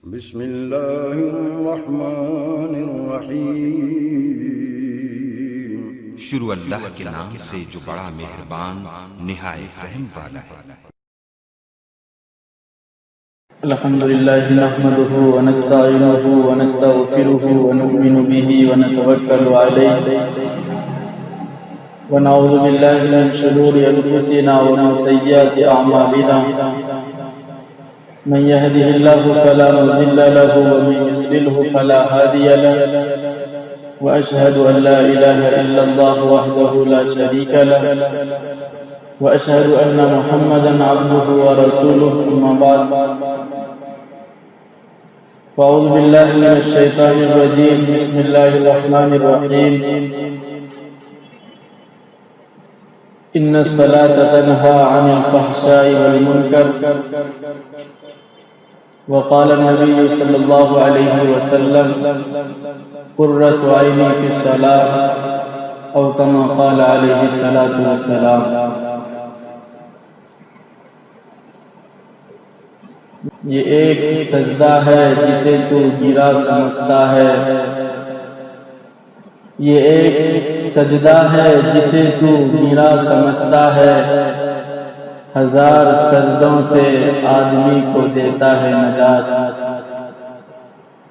بسم اللہ الرحمن الرحیم۔ شروع اللہ کے نام سے جو بڑا مہربان نہایت رحم والا ہے۔ الحمدللہ نحمدہ ونستعینہ ونستغفرہ ونؤمن بہ ونتوکل علیہ ونعوذ باللہ من شرور انفسنا ومن سیئات اعمالنا، من يهده الله فلا مضل له ومن يضلله فلا هادي له، وأشهد أن لا إله إلا الله وحده لا شريك له، وأشهد أن محمدا عبده ورسوله، أما بعد فأعوذ بالله من الشيطان الرجيم، بسم الله الرحمن الرحيم، إن الصلاة تنهى عن الفحشاء والمنكر، وقال النبي صلى الله عليه وسلم قرة عيني في الصلاة، أو كما قال عليه الصلاة والسلام۔ یہ ایک سجدہ ہے جسے تو گرا سمجھتا ہے، یہ ایک سجدہ ہے جسے تو گرا سمجھتا ہے، ہزار سجدوں سے آدمی کو دیتا ہے نجات۔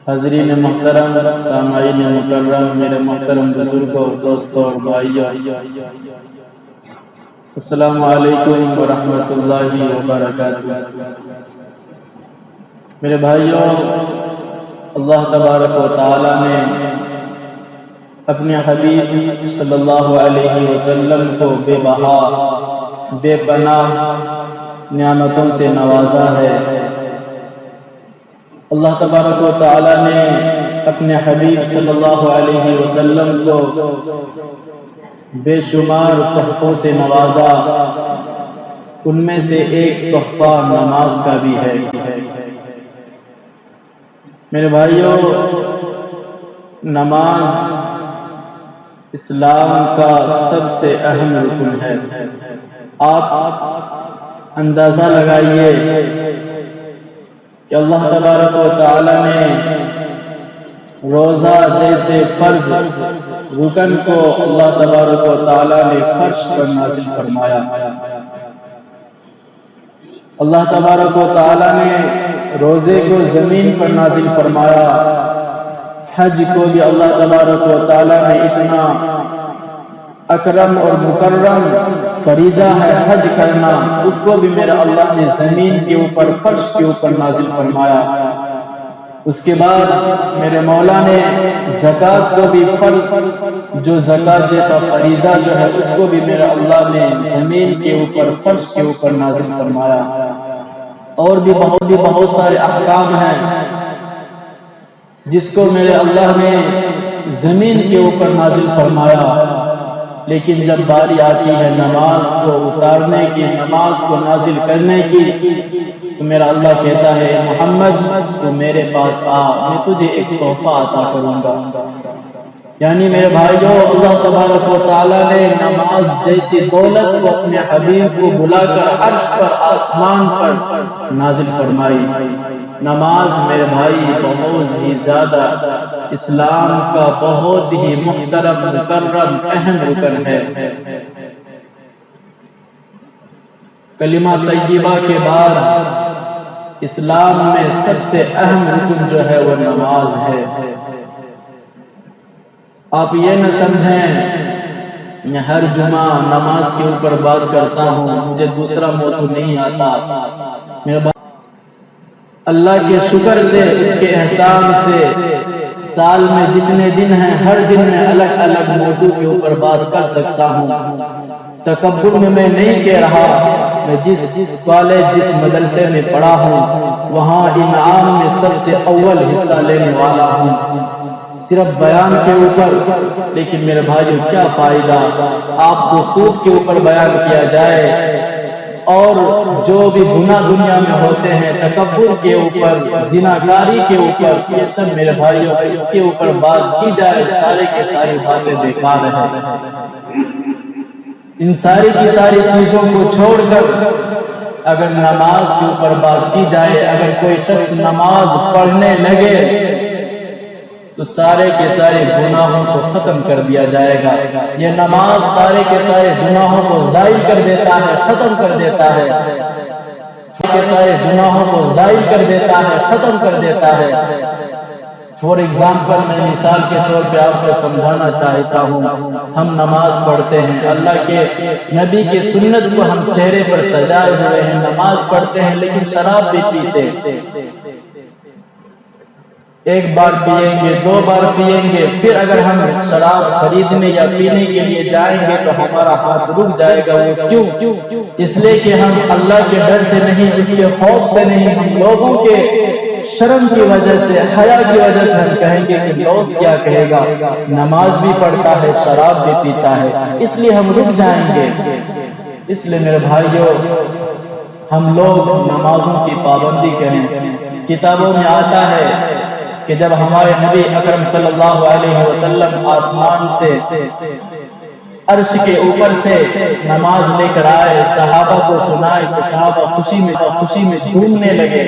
حاضرین محترم، سامعین مکرم، میرے محترم بزرگوں، دوستوں اور بھائیوں، السلام علیکم ورحمۃ اللہ وبرکاتہ۔ میرے بھائیوں، اللہ تبارک و تعالی نے اپنے حبیب صلی اللہ علیہ وسلم کو بے بہا بے پناہ نعمتوں سے نوازا ہے۔ اللہ تبارک و تعالی نے اپنے حبیب صلی اللہ علیہ وسلم کو بے شمار تحفوں سے نوازا، ان میں سے ایک تحفہ نماز کا بھی ہے۔ میرے بھائیوں، نماز اسلام کا سب سے اہم رکن ہے۔ آپ اندازہ لگائیے کہ اللہ تبارک و تعالی نے روزہ جیسے فرض رکن کو اللہ تبارک و تعالی نے فرش پر نازل فرمایا۔ اللہ تبارک و تعالی نے روزے کو زمین پر نازل فرمایا۔ حج کو بھی اللہ تبارک و تعالی نے اتنا اکرم اور مکرم فریضہ ہے حج کرنا، اس کو بھی میرا اللہ نے زمین کے اوپر فرش کے اوپر نازل فرمایا۔ اس کے بعد میرے مولا نے زکوٰۃ کو بھی فرض، جو زکوٰۃ جیسا فریضہ جو ہے اس کو بھی میرا اللہ نے زمین کے اوپر فرش کے اوپر نازل فرمایا۔ اور بھی بہت سارے احکام ہیں جس کو میرے اللہ نے زمین کے اوپر نازل فرمایا، لیکن جب باری آتی ہے نماز کو اتارنے کی، نماز کو نازل کرنے کی، تو میرا اللہ کہتا ہے محمد تو میرے پاس آ، میں تجھے ایک تحفہ عطا کروں گا۔ یعنی میرے بھائیوں، اللہ تبارک و تعالیٰ نے نماز جیسی دولت کو اپنے حبیب کو بلا کر عرش پر، آسمان پر نازل فرمائی۔ نماز میرے بھائی بہت ہی زیادہ اسلام کا بہت ہی محترم مکرم اہم رکن ہے۔ کلمہ طیبہ کے بعد اسلام میں سب سے اہم رکن جو ہے وہ نماز ہے۔ آپ یہ نہ سمجھیں میں ہر جمعہ نماز کے اوپر بات کرتا ہوں، مجھے دوسرا موضوع نہیں آتا۔ میرے اللہ کے شکر سے، اس کے احسان سے سال میں جتنے دن ہیں ہر دن میں الگ الگ موضوع کے اوپر بات کر سکتا ہوں۔ تکبر میں میں نہیں کہہ رہا، میں جس کالج جس مدرسے میں پڑھا ہوں وہاں انعام میں سب سے اول حصہ لینے والا ہوں، صرف بیان کے اوپر۔ لیکن میرے بھائیو کیا فائدہ، آپ کو سود کے اوپر بیان کیا جائے اور جو بھی گناہ دنیا میں ہوتے ہیں، تکبر کے اوپر، زناکاری کے اوپر، یہ سب میرے بھائیوں اس کے اوپر بات کی جائے، سارے کے ساری باتیں بیکار ہیں۔ ان ساری کی ساری چیزوں کو چھوڑ کر اگر نماز کے اوپر بات کی جائے، اگر کوئی شخص نماز پڑھنے لگے تو سارے کے سارے گناہوں کو ختم کر دیا جائے گا۔ یہ نماز سارے کے سارے گناہوں کو زائل کر دیتا ہے، ختم کر دیتا ہے، کے سارے گناہوں کو زائل کر دیتا ہے، ختم کر دیتا ہے۔ فور ایگزامپل میں مثال کے طور پہ آپ کو سمجھانا چاہتا ہوں، ہم نماز پڑھتے ہیں، اللہ کے نبی کی سنت کو ہم چہرے پر سجائے ہوئے ہیں، نماز پڑھتے ہیں لیکن شراب بھی پیتے، ایک بار پیئیں گے، دو بار پیئیں گے، پھر اگر ہم شراب خریدنے یا پینے کے لیے جائیں گے تو ہمارا ہاتھ رک جائے گا۔ وہ کیوں؟ اس لیے کہ ہم اللہ کے ڈر سے نہیں، اس کے خوف سے نہیں، ہم لوگوں کے شرم کی وجہ سے، حیا کی وجہ سے ہم کہیں گے کہ لوگ کیا کہے گا، نماز بھی پڑھتا ہے، شراب بھی پیتا ہے، اس لیے ہم رک جائیں گے۔ اس لیے میرے بھائیوں، ہم لوگ نمازوں کی پابندی کریں۔ کتابوں میں آتا ہے کہ جب ہمارے نبی اکرم صلی اللہ علیہ وسلم آسمان سے عرش کے اوپر سے نماز لے کر آئے، صحابہ کو سنائے تو صحابہ خوشی میں جھومنے لگے۔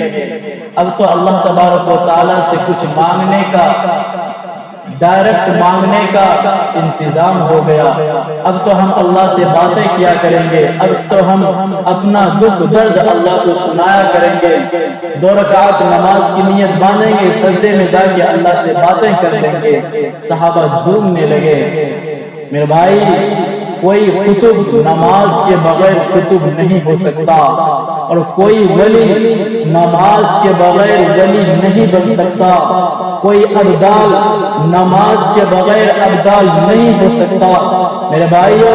اب تو اللہ تبارک و تعالیٰ سے کچھ مانگنے کا، ڈائریکٹ مانگنے کا انتظام ہو گیا۔ اب تو ہم اللہ سے باتیں کیا کریں گے، اب تو ہم اپنا دکھ درد اللہ کو سنایا کریں گے، 2 رکعت نماز کی نیت باندھیں گے، سجدے میں جا کے اللہ سے باتیں کر لیں گے۔ صحابہ جھومنے لگے۔ میرے بھائی، کوئی قطب نماز کے بغیر قطب نہیں ہو سکتا، اور کوئی ولی نماز کے بغیر ولی نہیں بن سکتا، کوئی ابدال نماز کے بغیر ابدال نہیں ہو سکتا۔ میرے بھائیو،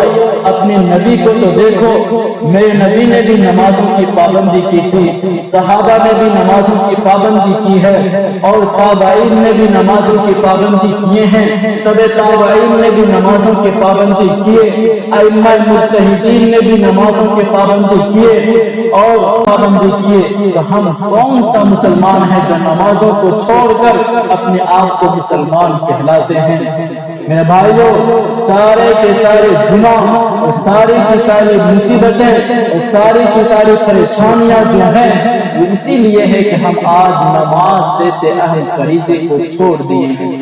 اپنے نبی کو تو دیکھو، میرے نبی نے بھی نمازوں کی پابندی کی تھی، صحابہ نے بھی نمازوں کی پابندی کی ہے، اور تابعین نے بھی نمازوں کی پابندی کیے ہیں، تبع تابعین نے بھی نمازوں کی پابندی کیے، ائمہ مجتہدین نے بھی نمازوں کی پابندی کیے اور پابندی کیے۔ تو ہم کون سا مسلمان ہے جو نمازوں کو چھوڑ کر اپنے آپ کو مسلمان کہلاتے ہیں؟ میرے بھائیوں، سارے کے سارے گناہ اور ساری کی ساری مصیبتیں اور ساری کی ساری پریشانیاں جو ہیں، وہ اسی لیے ہے کہ ہم آج نماز جیسے اہم فریضے کو چھوڑ دیے ہیں۔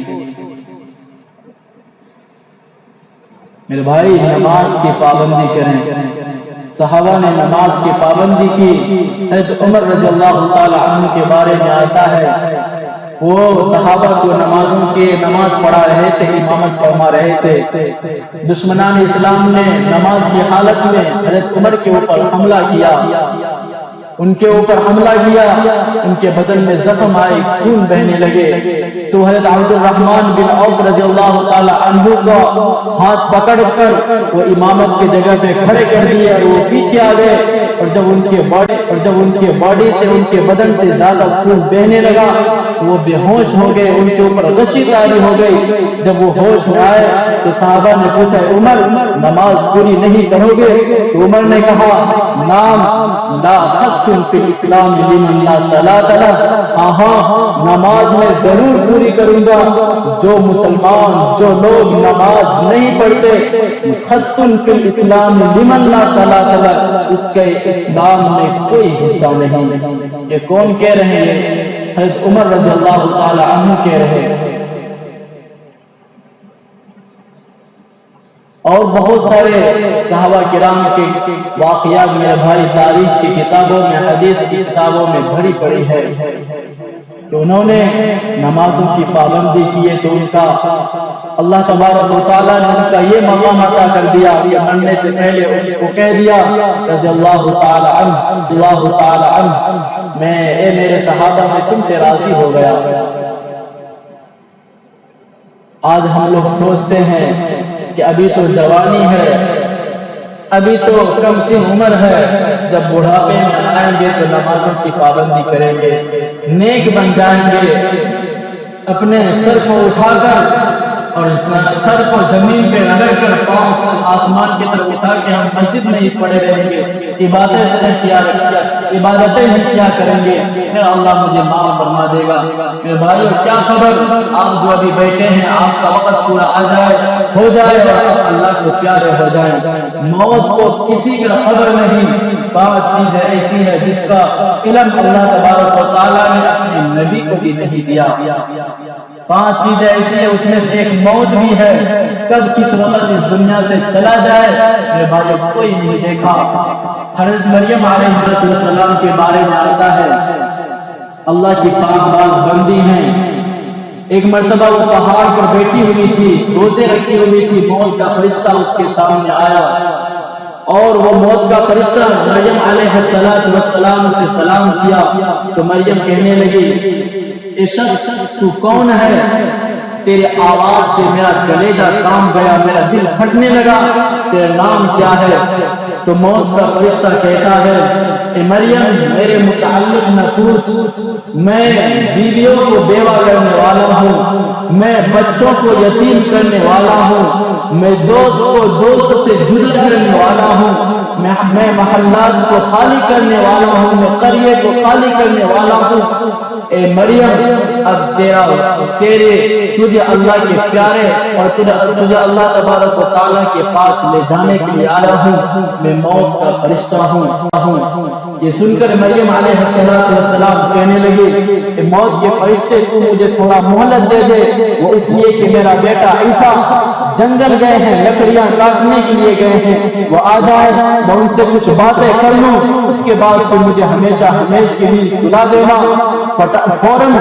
میرے بھائی، نماز کی پابندی کریں۔ صحابہ نے نماز کی پابندی کی۔ حضرت عمر رضی اللہ تعالی عنہ کے بارے میں آتا ہے، وہ صحابہ کو نماز پڑھا رہے تھے، امامت فرما رہے تھے۔ دشمنان اسلام نے نماز کی حالت میں حضرت عمر کے اوپر حملہ کیا، ان کے اوپر حملہ کیا، ان کے بدن میں زخم آئے، خون بہنے لگے۔ تو حضرت عبد الرحمن بن عوف رضی اللہ تعالی عنہ کا ہاتھ پکڑ کر وہ امامت کی جگہ پہ کھڑے کر دیے، اور وہ پیچھے آ گئے، اور جب ان کے باڈی سے، ان کے بدن سے زیادہ خون بہنے لگا تو وہ بے ہوش ہو گئے، ان کے اوپر غشی طاری ہو گئی۔ جب وہ ہوش میں آئے تو صحابہ نے پوچھا، عمر نماز پوری نہیں کرو گے؟ تو عمر نے کہا، نام لا خط فی الاسلام لمن لا صلاۃ لہ، ہاں نماز میں ضرور پوری کروں گا۔ جو مسلمان، جو لوگ نماز نہیں پڑھتے، خط فی الاسلام لمن لا صلاۃ لہ، اس کے اسلام میں کوئی حصہ نہیں۔ یہ کون کہہ رہے ہیں؟ حضرت عمر رضی اللہ تعالی عنہ کہہ رہے ہیں۔ اور بہت سارے صحابہ کرام کے واقعات میرے بھائی تاریخ کی کتابوں میں، حدیث کی کتابوں میں بھری پڑی ہے کہ انہوں نے نمازوں کی پابندی کی ہے، تو ان کا اللہ تبارک و تعالیٰ نے ان کا یہ مقام عطا کر دیا کہ مرنے سے پہلے ان کو کہہ دیا رضی اللہ تعالی عنہ، اے میرے صحابہ، میں تم سے راضی ہو گیا۔ آج ہم لوگ سوچتے ہیں کہ ابھی تو جوانی ہے، ابھی تو کم سی عمر ہے، جب بڑھاپے میں آئیں گے تو نمازوں کی پابندی کریں گے، نیک بن جائیں گے، اپنے سر کو اٹھا کر اور سر کو زمین پہ رگڑ کر پاؤں آسمان کی طرف اٹھا کے ہم مسجد میں ہی پڑے رہیں گے، عبادتیں ہی کیا کریں گے، پھر اللہ مجھے معاف فرما دے گا۔ میرے بھائیو، کیا خبر آپ جو ابھی بیٹھے ہیں، آپ کا وقت پورا ہو جائے اور آپ اللہ کو پیارے ہو جائیں۔ موت کو کسی کا خبر نہیں، 5 چیزیں ایسی ہیں جس کا علم اللہ تبارک و تعالیٰ نے اپنے نبی کو بھی نہیں دیا. 5 چیزیں ایسی ہیں، اس میں سے ایک موت بھی ہے. کب کس وقت اس دنیا سے چلا جائے میرے بھائیو کوئی نہیں دیکھا. حضرت مریم علیہ السلام کے بارے میں آتا ہے اللہ کی پاک باز بندی ہیں. ایک مرتبہ وہ پہاڑ پر بیٹھی ہوئی تھی، روزے رکھی ہوئی تھی. موت کا فرشتہ اس کے سامنے آیا اور وہ موت کا فرشتہ مریم علیہ السلام سے سلام کیا تو مریم کہنے لگی اے شخص تو کون ہے؟ تیرے آواز سے میرا کلیجہ کام گیا، میرا دل پھٹنے لگا. تیرا نام کیا ہے؟ تو موت کا فرشتہ کہتا ہے اے مریم میرے متعلق نہ پوچھ، میں بیویوں کو بیوہ کرنے والا ہوں، میں بچوں کو یتیم کرنے والا ہوں، میں دوست کو دوست سے جدا کرنے والا ہوں، میں محلات کو خالی کرنے والا ہوں، میں قریے کو خالی کرنے والا ہوں. اے مریم اب تجھے اللہ کے پیارے اور تجھے اللہ تبارک و تعالیٰ کے پاس لے جانے کے لیے آیا ہوں، میں موت کا فرشتہ ہوں. یہ سن کر مریم علیہ السلام کہنے لگی کہ موت کے فرشتے تو مجھے تھوڑا مہلت دے دے. وہ اس لیے کہ میرا بیٹا عیسیٰ جنگل گئے ہیں، لکڑیاں کاٹنے کے لیے گئے ہیں، وہ آ جائے میں ان سے کچھ باتیں کر لوں، اس کے بعد تو مجھے ہمیشہ کے لیے سلا دینا. فوراً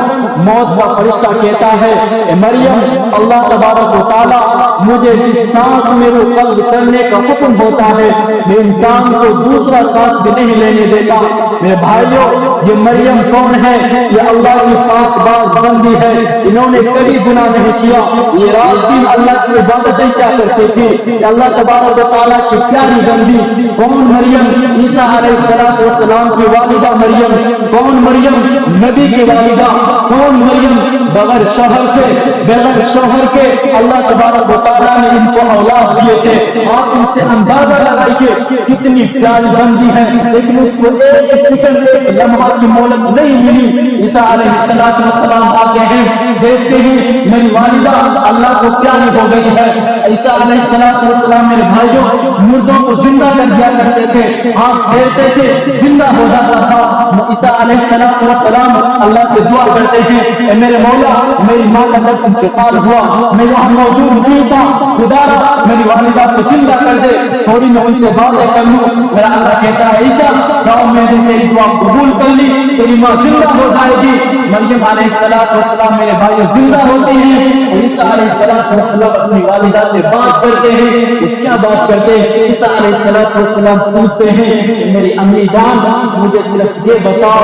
موت کا فرشتہ کہتا ہے اے مریم اللہ تبارک و تعالیٰ مجھے جس سانس میں وہ قبض کرنے کا حکم ہوتا ہے میں انسان کو دوسرا سانس بھی نہیں لینے دیتا. میرے بھائیوں یہ مریم کون ہے؟ یہ اللہ کی پاک باز بندی ہے. انہوں نے کبھی گناہ نہیں کیا. یہ رات دن اللہ کی عبادتیں کیا کرتے تھے. اللہ تبارک و تعالیٰ کی پیاری بندی کون؟ مریم عیسیٰ علیہ السلام کی والدہ مریم. کون مریم؟ نبی کی والدہ. کون مریم؟ بغیر شوہر سے بغیر شوہر کے اللہ تبارک و تعالیٰ نے ان کو اولاد دیے تھے. آپ ان سے اندازہ لگائیے کتنی پیاری بندی ہے، لیکن اس کو ایک سیکنڈ ایک لمحہ کی مہلت نہیں ملی. عیسیٰ علیہ السلام آتے ہیں، دیکھتے ہیں میری والدہ اللہ کو پیاری ہو گئی ہے. عیسیٰ علیہ السلام میرے بھائیوں مردوں کو زندہ کر دیا کرتے تھے، ہاتھ پھیرتے تھے زندہ ہو جاتا تھا. عیسیٰ علیہ السلام اللہ سے دعا کرتے ہیں اے میرے مولا میری ماں کا جب انتقال ہوا میں وہاں موجود نہیں تھا، خدا میری والدہ کو زندہ کر دے، تھوڑی میں ان سے باتیں کر لوں. میرا اللہ کہتا ہے عیسیٰ جاؤ میں نے تیری دعا قبول کر لی، تیری ماں زندہ ہو جائے گی. مریم علیہ السلام میرے بھائی زندہ ہوتے ہیں. عیسیٰ علیہ السلام اپنی والدہ سے بات کرتے ہیں. وہ کیا بات کرتے ہیں؟ عیسیٰ علیہ السلام پوچھتے ہیں میری امی جان مجھے صرف یہ بتاؤ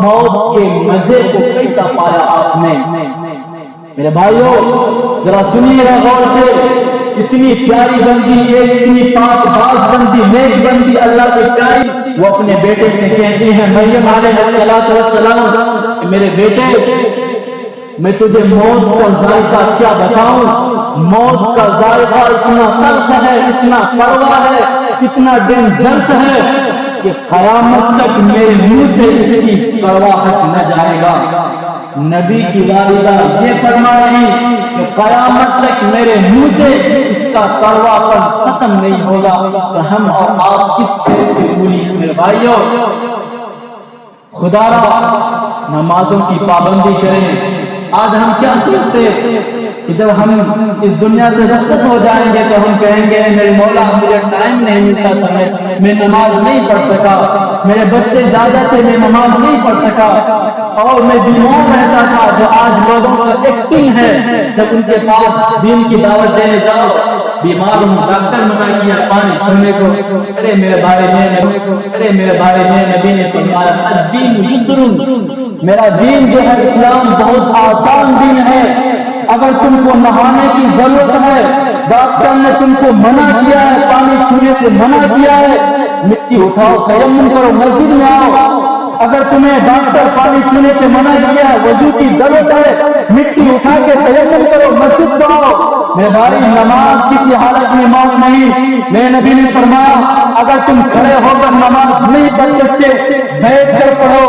موت کے مزے کو کیسا پایا آپ نے؟ میرے بھائیوں ذرا سنیے گا غور سے. اتنی پیاری بندی، اتنی پاک باز بندی، نیک بندی اللہ کی پیاری، وہ اپنے بیٹے سے کہتی ہیں مریم علیہ السلام میرے بیٹے میں تجھے موت کا ذائقہ کیا بتاؤں. موت کا ذائقہ اتنا تلخ ہے، اتنا کڑوا ہے، اتنا ڈینجرس ہے کہ قیامت تک میرے منہ سے اس کی کڑواہٹ نہ جائے گا. نبی کی والدہ یہ فرما رہی کہ قیامت تک میرے منہ سے اس کا کڑواپن ختم نہیں ہوگا. تو ہم اور آپ کس طرح کی بولی ہیں میرے بھائیوں؟ خدا را نمازوں کی پابندی کریں. آج ہم کیا سوچتے ہیں کہ جب ہم اس دنیا سے رخصت ہو جائیں گے تو ہم کہیں گے میرے مولا مجھے ٹائم نہیں ملتا تھا، میں نماز نہیں پڑھ سکا، میرے بچے زیادہ تھے میں نماز نہیں پڑھ سکا، اور میں بیمار رہتا تھا. جو آج لوگوں کا ایکٹنگ ہے جب ان کے پاس دین کی دعوت دینے جاؤ بیمار ہوں ڈاکٹر منع کیا پانی چھوڑنے کو. ارے میرے بھائی نے نبی نے فرمایا الدین یسر، میرا دین جو ہے اسلام بہت آسان دین ہے. اگر تم کو نہانے کی ضرورت ہے ڈاکٹر نے تم کو منع کیا ہے، پانی چھونے سے منع کیا ہے، مٹی اٹھاؤ تیمم کرو مسجد میں آؤ. اگر تمہیں ڈاکٹر پانی چھونے سے منع کیا ہے، وضو کی ضرورت ہے، مٹی اٹھا کے تیمم کرو مسجد میں آؤ. میرے بھائی نماز کسی حالت میں موت نہیں. میرے نبی نے فرمایا اگر تم کھڑے ہو کر نماز نہیں پڑھ سکتے بیٹھ کر پڑھو،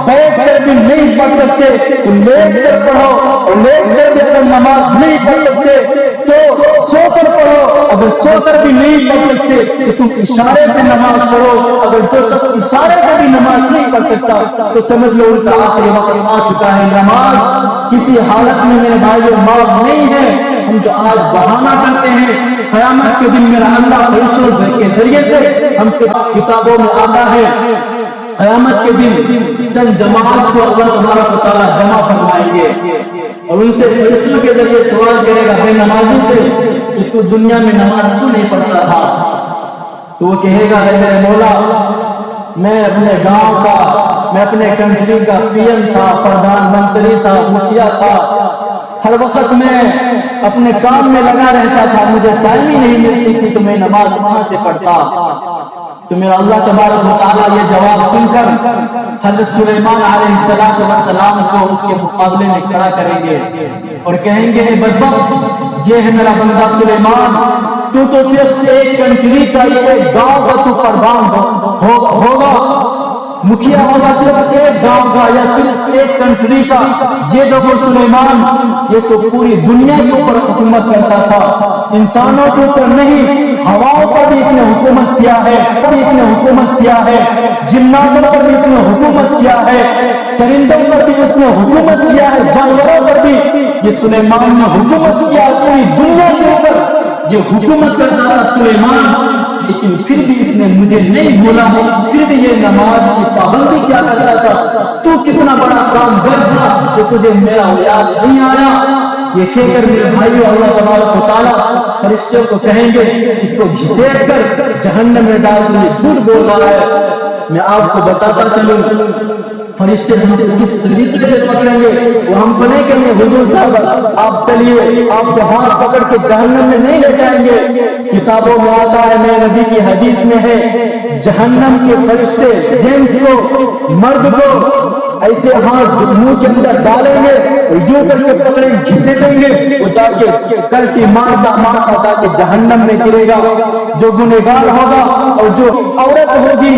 بیٹھ کر بھی نہیں پڑھ سکتے تو لیٹ کر پڑھو، اور لیٹ کر بھی اگر نماز نہیں پڑھ سکتے تو سو کر پڑھو، اگر سو کر بھی نہیں پڑھ سکتے تو تم اشارے سے نماز پڑھو، اگر جو شخص اشارے سے بھی نماز نہیں پڑھ سکتا تو سمجھ لو ان کا آخری وقت آ چکا ہے۔ نماز کسی حالت میں میرے بھائیو معاف نہیں ہے۔ ہم جو آج بہانہ کرتے ہیں قیامت کے دن میرا اللہ فرشتوں کے ذریعے سے ہم سے کتابوں میں آتا ہے، قیامت کے دن چند جماعت کو اللہ تبارک و تعالیٰ جمع فرمائیں گے اور ان سے فرشتوں کے ذریعے سوال کرے گا بے نمازی سے کہ تو دنیا میں نماز کیوں نہیں پڑھتا تھا؟ تو وہ کہے گا اے میرے مولا، میں اپنے گاؤں کا، میں اپنے کنٹری کا پی ایم تھا، پردھان منتری تھا، مکھیا تھا، ہر وقت میں اپنے کام میں لگا رہتا تھا، مجھے ٹائم ہی نہیں ملتی تھی تو میں نماز کہاں سے پڑھتا؟ تو میرا اللہ تبارک و تعالیٰ یہ جواب سن کر حضرت سلیمان علیہ السلام کو اس کے مقابلے میں کھڑا کریں گے اور کہیں گے اے بدبخت، یہ ہے میرا بندہ سلیمان، تو صرف ایک کنٹری کا، ایک گاؤں کا تو پردھان ہوگا، مکھیا ہوگا صرف ایک گاؤں کا یا صرف ایک کنٹری کا، یہ دیکھو سلیمان یہ تو پوری دنیا کے اوپر حکومت کرتا تھا، انسانوں کے اوپر نہیں، ہواؤں پر بھی اس نے حکومت کیا ہے، جناتوں پر بھی اس نے حکومت کیا ہے، چرندوں پر بھی اس نے حکومت کیا ہے، جانوروں پر بھی یہ سلیمان نے حکومت کیا پوری دنیا کے اوپر، جو حکومت کرتا تھا سلیمان، لیکن پھر بھی اس نے مجھے نہیں بولا، پھر بھی یہ نماز کی پابندی کیا کرتا تھا، تو کتنا بڑا کام کر تھا کہ تجھے میرا یاد نہیں آیا؟ یہ کہہ کر میرے بھائیو اللہ تبارک و تعالیٰ فرشتوں کو کہیں گے اس کو گھسیٹ کر جہنم میں ڈال کے یہ جھوٹ بول رہا ہے۔ میں آپ کو بتاتا چلوں فرشتے ہم کو کس طریقے سے پکڑیں گے، وہ ہم کو نہیں کہیں گے حضور صاحب آپ چلیے، آپ کے ہاتھ پکڑ کے جہنم میں نہیں لے جائیں گے۔ کتابوں میں آتا ہے، میرے نبی کی حدیث میں ہے، جہنم کے فرشتے جنس کو، مرد کو ایسے ہاتھ منہ کے اندر ڈالیں گے، یوں کر کے پکڑیں گھسیٹیں گے، وہ جا کے کلٹی مارتا مارتا جا کے جہنم میں گرے گا۔ جو گنہگار ہوگا اور جو عورت ہوگی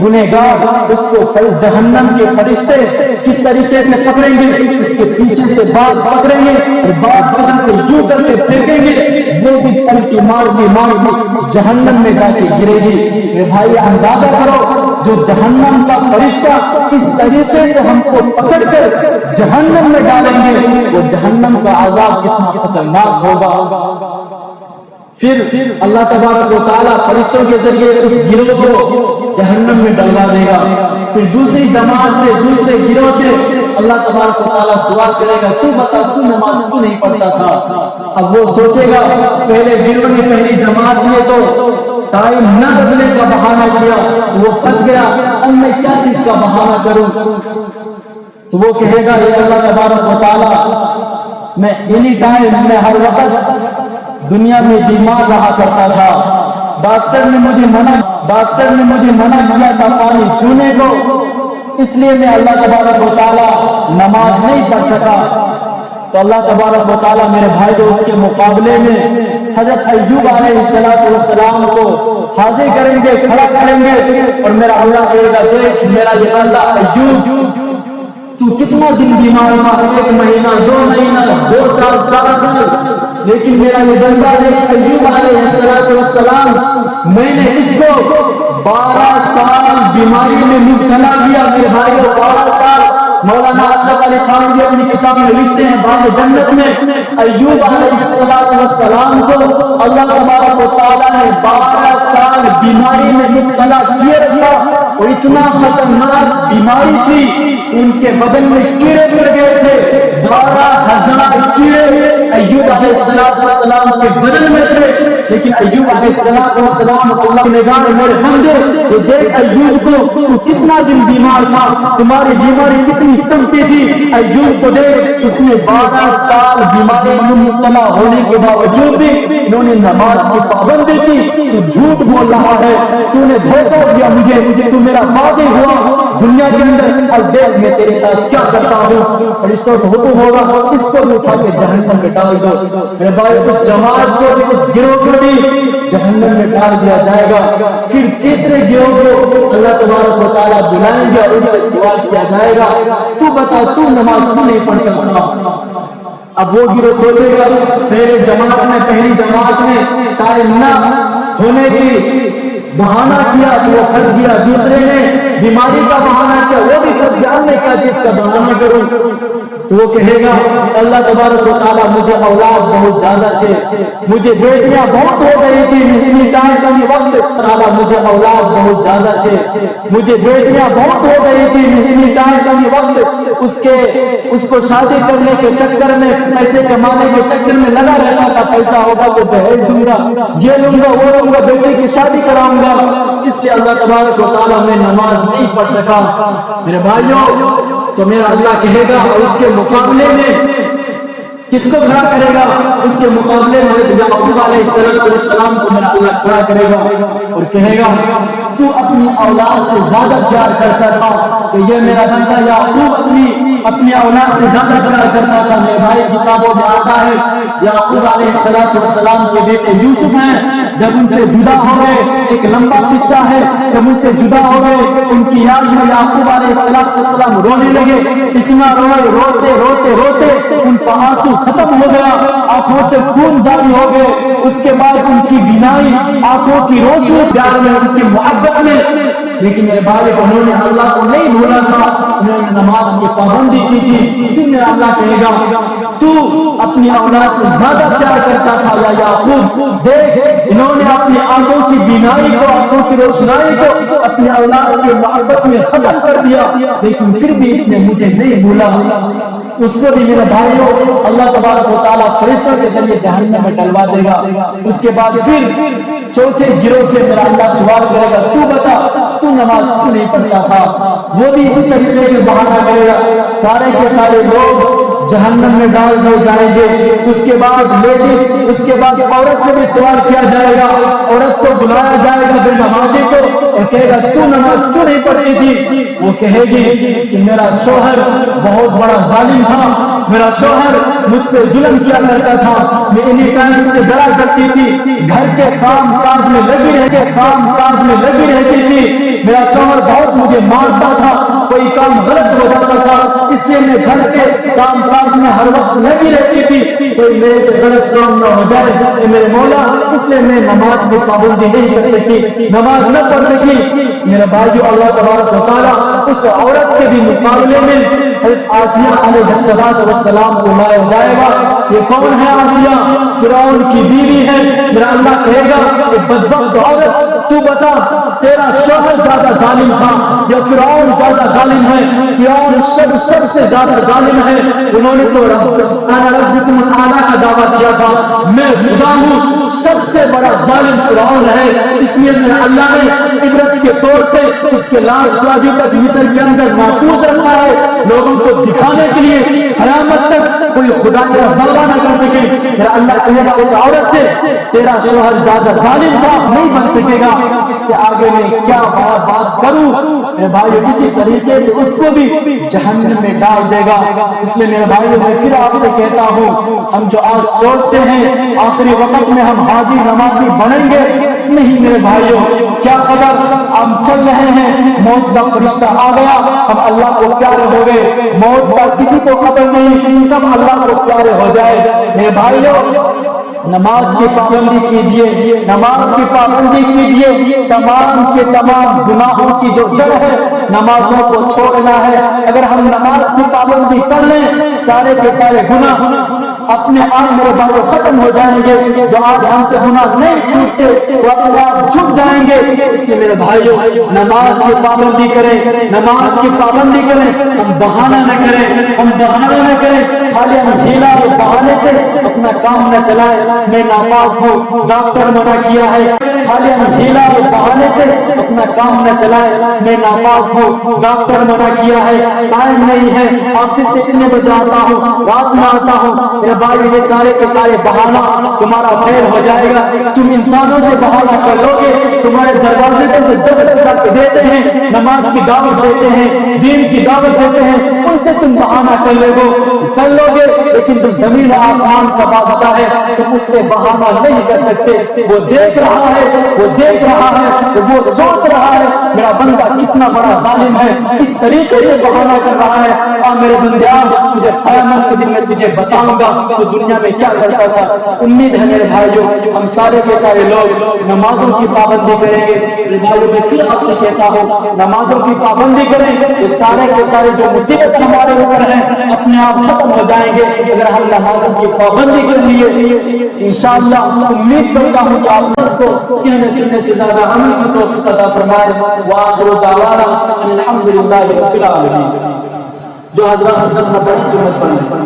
گنہگار، اس کو جہنم کے فرشتے کس طریقے سے پکڑیں گے، اس کے پیچھے سے بات پکڑیں گے اور بات پکڑ کے یوں کر کے پھینکیں گے، وہ بھی کلٹی مارتی مارتی جہنم میں جا کے گرے گی۔ میرے بھائی اندازہ کرو جو جہنم کا فرشتہ کس طریقے سے ہم کو پکڑ کر جہنم میں ڈالیں گے، وہ جہنم کا عذاب کتنا خطرناک ہوگا۔ پھر اللہ تبارک و تعالیٰ فرشتوں کے ذریعے اس گروہ کو جہنم میں ڈلوا دے گا، پھر دوسری جماعت سے، دوسرے گروہ سے اللہ تبارک و تعالیٰ سوال کرے گا تو بتا تو نماز کیوں نہیں پڑھتا تھا؟ اب وہ سوچے گا پہلے گروہ نے، پہلی جماعت نے تو ٹائم نہ بچنے کا بہانہ کیا، وہ پھنس گیا، اب میں کیا چیز کا بہانہ کروں؟ تو وہ کہے گا یہ اللہ تبارک و تعالیٰ میں اینی ٹائم، میں ہر وقت دنیا میں بیمار رہا کرتا تھا، ڈاکٹر نے مجھے منع کیا تھا پانی چھونے کو، اس لیے میں اللہ تبارک و تعالیٰ نماز نہیں پڑھ سکا۔ تو اللہ تبارک و تعالیٰ میرے بھائی جو اس کے مقابلے میں حضرت ایوب علیہ السلام کو حاضر کریں گے، کھڑا کریں گے اور میرا اللہ کہے گا دیکھ میرا یہ بندہ ایوب تو کتنا دن بیمار تھا، 1 مہینہ، 2 مہینہ، 2 سال، 4 سال، لیکن میرا یہ بندہ ایوب علیہ السلام میں نے اس کو 12 سال بیماری میں مبتلا کیا۔ میرے بھائیو 12 سال مولانا اشرف علی خان بھی اپنی کتاب میں لکھتے ہیں باغ جنت میں ایوب علیہ السلام کو اللہ تبارک و تعالیٰ نے 12 سال بیماری میں مبتلا کیے رکھا، اور اتنا خطرناک بیماری تھی ان کے بدن میں کیڑے پڑ گئے تھے، 12,000 کیڑے ایوب علیہ السلام کے بدن میں تھے، لیکن ایوب علیہ السلام اللہ نے کہا میرے بندے یہ دیکھ ایوب کو تو کتنا دن بیمار تھا، تمہاری بیماری کتنی سختی تھی، ایوب کو دیکھ اس نے 12 سال بیماری میں مبتلا ہونے کے باوجود بھی انہوں نے نماز کی پابندی کی۔ تو جھوٹ بول رہا ہے، تو نے دھوکہ دیا مجھے، تو میرا باغی ہوا دنیا کے اندر، اب دیکھ میں تیرے ساتھ کیا کرتا ہوں۔ فرشتوں کو حکم ہوگا اس کو بھی اٹھا کے جہنم میں ڈال دو۔ میرے بھائی اس جماعت کو بھی، اس گروہ کو بھی جہنم میں ڈال دیا جائے گا۔ پھر تیسرے گروہ کو اللہ تبارک و تعالیٰ بلائیں گے اور ان سے سوال کیا جائے گا تو بتا تو نماز کیوں نہیں پڑھتا تھا؟ اب وہ گروہ سوچے گا پہلی جماعت میں قائم نہ ہونے کی بہانہ کیا تو وہ پھنس گیا، دوسرے نے بیماری کا بہانہ کیا وہ بھی پھنس گیا، میں کیا چیز کا بہانہ کروں؟ تو وہ کہے گا اللہ تبارک و تعالیٰ مجھے اولاد بہت زیادہ تھے، مجھے بیٹیاں بہت ہو گئی تھی، اتنی ٹائم کمی وقت تعالیٰ مجھے اولاد بہت زیادہ تھے، مجھے بیٹیاں بہت ہو گئی تھی، اتنی ٹائم کمی وقت اس کو شادی کرنے کے چکر میں پیسے کمانے کے چکر میں لگا رہتا تھا، پیسہ ہوگا تو جہیز دوں گا، یہ لوں گا وہ لوں گا، بیٹے کی شادی کراؤں گا، اس لیے اللہ تبارک و تعالیٰ میں نماز نہیں پڑھ سکا۔ میرے بھائیوں تو میرا اللہ کہے گا اور اس کے مقابلے میں کس کو کھڑا کرے گا؟ اس کے مقابلے میں یعقوب علیہ السلام کو میرا اللہ کھڑا کرے گا اور کہے گا تو اپنی اولاد سے زیادہ پیار کرتا تھا کہ یہ میرا بندہ یعقوب اپنی اولاد سے زیادہ پیار کرتا تھا۔ میرے بھائی کتابوں میں آتا ہے یعقوب علیہ السلام کے بیٹے یوسف ہیں، جب ان سے جدا ہو گئے، ایک لمبا قصہ ہے، جب ان سے جدا ہو گئے ان کی یاد میں یعقوب علیہ السلام رونے لگے، اتنا روئے، روتے روتے روتے ان کا آنسو ختم ہو گیا، آنکھوں سے خون جاری ہو گئے، اس کے بعد ان کی بینائی، آنکھوں کی روشنی، پیار میں ان کی محبت میں، لیکن میرے بھائی انہوں نے اللہ کو نہیں بھولا تھا، انہوں نے نماز کی پابندی کی تھی۔ پھر میرا اللہ کہے گا تو اپنی اولاد سے زیادہ پیار کرتا تھا یا یعقوب، دیکھ انہوں نے اپنی آنکھوں کی بینائی کو، آنکھوں کی روشنائی کو اپنی اولاد کی محبت میں ختم کر دیا، لیکن پھر بھی اس نے مجھے نہیں بھولا۔ اس کو بھی میرے بھائیوں اللہ تبارک و تعالیٰ فرشتوں کے ذریعے جہنم میں ڈلوا دے گا۔ اس کے بعد پھر چوتھے گروہ سے میرا اللہ سوال کرے گا تو بتا تو نماز کیوں نہیں پڑھتا تھا؟ وہ بھی اسی طریقے سے بہانہ کرے گا، سارے کے سارے لوگ جہنم میں ڈال دیے جائیں گے۔ اس کے بعد لیڈیز، اس کے بعد عورت سے بھی سوال کیا جائے گا، عورت کو بلایا جائے گا بے نمازی کو اور کہے گا تو نماز کیوں نہیں پڑھتی تھی؟ وہ کہے گی کہ میرا شوہر بہت بڑا ظالم تھا، میرا شوہر مجھ سے ظلم کیا کرتا تھا، میں انہی ٹائم سے ڈرا کرتی تھی، گھر کے کام کاج میں لگی رہتی تھی، میرا شوہر بہت مجھے مارتا تھا، کوئی کام غلط ہو جاتا تھا، اس لیے میں گھر کے کام کاج میں ہر وقت لگی رہتی تھی، کوئی میرے سے غلط کام نہ ہو جائے میرے مولا، اس لیے میں نماز کی پابندی نہیں کر سکی، نماز نہ پڑھ سکی۔ میرے بھائیو اللہ تبارک و تعالیٰ اس عورت کے بھی مقابلے میں حضرت آسیہ علیہ السلام کو لایا جائے گا۔ یہ کون ہے آسیہ؟ فرعون کی بیوی ہے۔ میرا اللہ کہے گا کہ بدبخت عورت تو بتا تیرا شوہر زیادہ ظالم تھا یا فرعون زیادہ ظالم ہے؟ فرعون سب سے زیادہ ظالم ہے، انہوں نے تو انا ربکم الاعلی کا دعویٰ کیا تھا، میں خدا ہوں، سب سے بڑا ظالم فرعون ہے۔ اس لیے میرا اللہ نے عبرت کے طور پہ اس کے لاش کو ابھی تک مصر کے اندر محفوظ رکھا ہے، لوگوں کو دکھانے کے لیے قیامت تک کوئی خدا کا دعویٰ نہ کر سکے۔ میرا اللہ کہے گا اس عورت سے تیرا شوہر زیادہ ظالم تھا، نہیں بن سکے گا، اس سے آگے میں کیا بات کروں؟ میرے بھائی کسی طریقے سے اس کو بھی جہنم میں ڈال دے گا۔ اس لیے میرے بھائی میں پھر آپ سے کہتا ہوں، ہم جو آج سوچتے ہیں آخری وقت میں ہم حاجی نمازی بنیں گے، نہیں میرے بھائیوں، کیا خبر ہم چل رہے ہیں، موت کا فرشتہ آ گیا، ہم اللہ کو پیارے ہو گئے، موت کا کسی کو خبر نہیں کب اللہ کو پیارے ہو جائے۔ میرے بھائیوں نماز کی پابندی کیجئے، نماز کی پابندی کیجئے، تمام کے تمام گناہوں کی جو جڑ ہے نمازوں کو چھوڑنا ہے۔ اگر ہم نماز کی پابندی کر لیں سارے کے سارے گناہ اپنے آپ میرے بھائیوں ختم ہو جائیں گے، جو آج ہم سے گناہ نہیں چھوٹتے وہ اپنے آپ چھوٹ جائیں گے۔ اس لیے میرے بھائیوں نماز کی پابندی کریں، نماز کی پابندی کریں، ہم بہانہ نہ کریں، خالی ہم ڈھیلا اور بہانے سے اپنا کام نہ چلائیں، میں ناپاک ہوں، ڈاکٹر منع کیا ہے، خالی ہم ڈھیلا اور بہانے سے اپنا کام نہ چلائیں، میں ناپاک ہوں، ڈاکٹر منع کیا ہے، ٹائم نہیں ہے، آفس سے اتنے بجے آتا ہوں، رات میں آتا ہوں، میرے بھائی یہ سارے کے سارے بہانہ تمہارا خیر ہو جائے گا۔ تم انسانوں سے بہانہ کر لو گے، تمہارے دروازے پر سے 10 دیتے ہیں، نماز کی دعوت دیتے ہیں، دین کی دعوت دیتے ہیں، ان سے تم بہانہ کر لو گے، لیکن جو زمین و آسمان کا بادشاہ ہے تم اس سے بہانہ نہیں کر سکتے، وہ دیکھ رہا ہے وہ دیکھ رہا ہے، وہ سوچ رہا ہے میرا بندہ کتنا بڑا ظالم ہے، اس طریقے سے بہانہ کر رہا ہے، اور میرے بندیا تجھے قیامت کے دن میں تجھے بتاؤں گا تو دنیا میں کیا کرتا تھا۔ امید ہے میرے بھائیوں ہم سارے کے سارے لوگ نمازوں کی پابندی کریں گے۔ میرے بھائیوں میں پھر آپ سے کہتا ہوں نمازوں کی پابندی کریں، یہ سارے کے سارے جو مصیبت ہمارے اوپر ہیں اپنے آپ ختم ہو جائیں گے اگر ہم نمازوں کی پابندی کر لیے۔ انشاءاللہ امید کرتا ہوں کہ آپ سب کو کہنے سننے سے زیادہ عمل کی توفیق عطا فرمائے۔ وآخر دعوانا الحمدللہ رب العالمین۔ جو حضرات سنت پڑھی سنت پڑھی۔